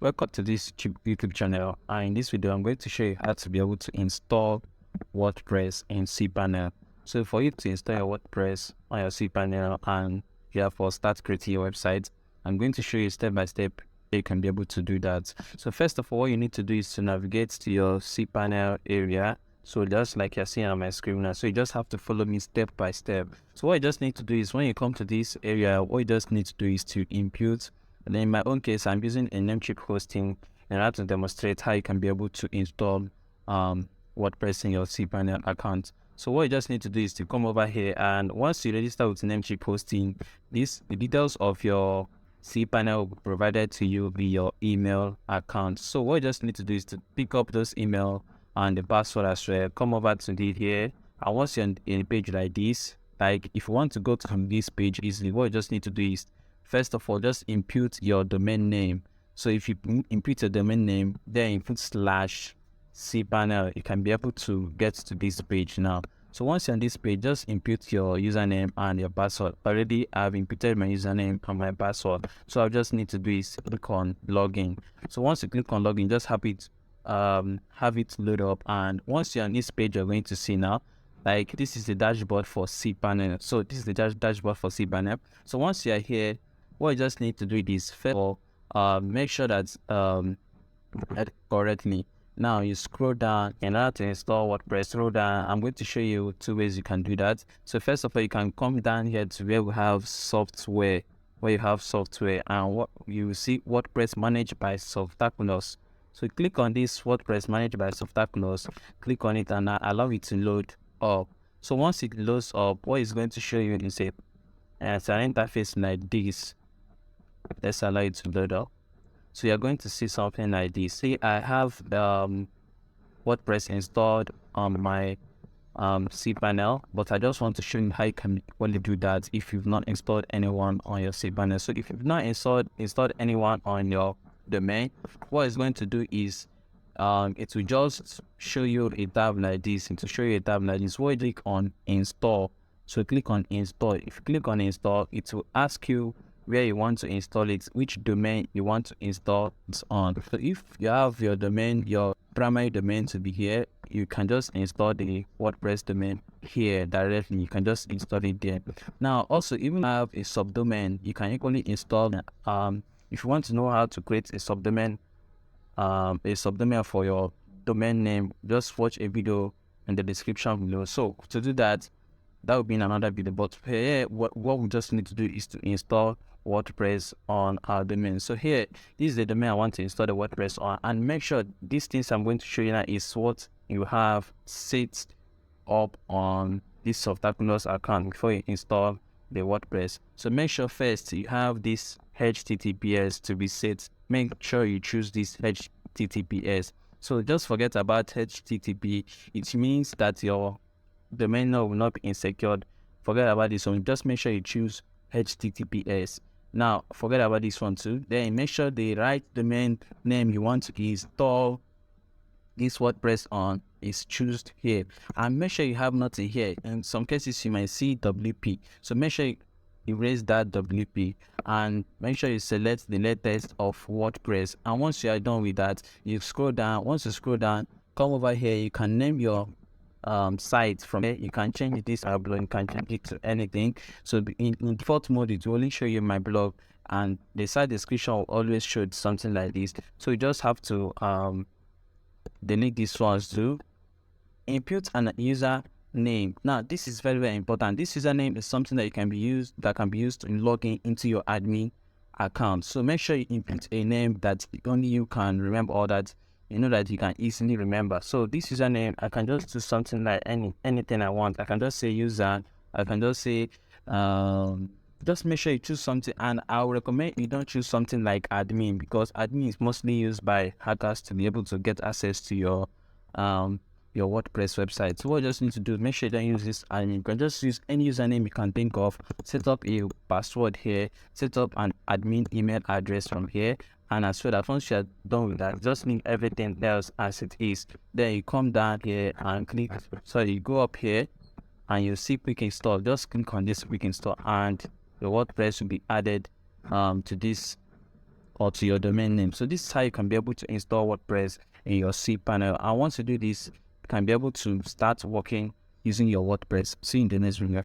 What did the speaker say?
Welcome to this YouTube channel, and in this video I'm going to show you how to be able to install WordPress in Cpanel. So for you to install your WordPress on your Cpanel and therefore start creating your website, I'm going to show you step by step how you can be able to do that. So first of all, what you need to do is to navigate to your Cpanel area. So just like you're seeing on my screen now, so you just have to follow me step by step. So what you just need to do is when you come to this area, what you just need to do is to input. And then in my own case, I'm using a Namecheap hosting in order to demonstrate how you can be able to install WordPress in your Cpanel account. So what you just need to do is to come over here, and once you register with Namecheap hosting, the details of your Cpanel will be provided to you via your email account. So what you just need to do is to pick up those email and the password as well. Come over to here, and once you're in a page like this, like if you want to go to this page easily, what you just need to do is first of all, just input your domain name. So if you input your domain name, then input /cpanel, you can be able to get to this page now. So once you're on this page, just input your username and your password. Already I've inputted my username and my password. So I just need to do is click on login. So once you click on login, just have it load up. And once you're on this page, you're going to see now, like this is the dashboard for Cpanel. So this is the dashboard for Cpanel. So once you're here, what you just need to do is first of all, make sure that correctly. Now you scroll down in order to install WordPress. Scroll down. I'm going to show you two ways you can do that. So first of all, you can come down here to where we have software, and what you will see WordPress managed by Cpanel. So click on this WordPress managed by Cpanel, click on it and allow it to load up. So once it loads up, what it's going to show you is it's an interface like this. Let's allow it to load up. So you're going to see something like this. See, I have WordPress installed on my Cpanel, but I just want to show you how you can only do that if you've not installed anyone on your Cpanel. So if you've not installed anyone on your domain, what it's going to do is it will just show you a tab like this. And to show you a tab like this, what you click on install. So click on install. If you click on install, it will ask you where you want to install it, which domain you want to install it on. So if you have your domain, your primary domain to be here, you can just install the WordPress domain here directly. You can just install it there. Now also, even if you have a subdomain, you can equally install if you want to know how to create a subdomain for your domain name, just watch a video in the description below. So to do that, that will be in another video, but here what we just need to do is to install WordPress on our domain. So here, this is the domain I want to install the WordPress on, and make sure these things I'm going to show you now is what you have set up on this Cpanel account before you install the WordPress. So make sure first you have this HTTPS to be set. Make sure you choose this HTTPS. So just forget about HTTP. It means that your domain name will not be insecure. Forget about this one. Just make sure you choose HTTPS. Now forget about this one too. Then make sure the right domain name you want to install this WordPress on is chosen here, and make sure you have nothing here. In some cases you might see WP, so make sure you erase that WP and make sure you select the latest of WordPress. And once you are done with that, you scroll down. Once you scroll down, come over here, you can name your site. From there you can change this blog, you can change it to anything. So in default mode, it will only show you my blog, and the site description will always show something like this. So you just have to delete these ones too. Input an user name. Now this is very, very important. This username is something that can be used to log in into your admin account. So make sure you input a name that only you can remember, or that you know that you can easily remember. So this username, I can just do something like anything I want. I can just say user. I can just say just make sure you choose something, and I would recommend you don't choose something like admin, because admin is mostly used by hackers to be able to get access to your WordPress website. So what you just need to do, make sure you don't use this admin. You can just use any username you can think of. Set up a password here, set up an admin email address from here, and as well as once you're done with that, just leave everything else as it is. Then you come down here and click, you go up here and you see quick install. Just click on this quick install and your WordPress will be added to this or to your domain name. So this is how you can be able to install WordPress in your cPanel. And once you do this, you can be able to start working using your WordPress. See you in the next video.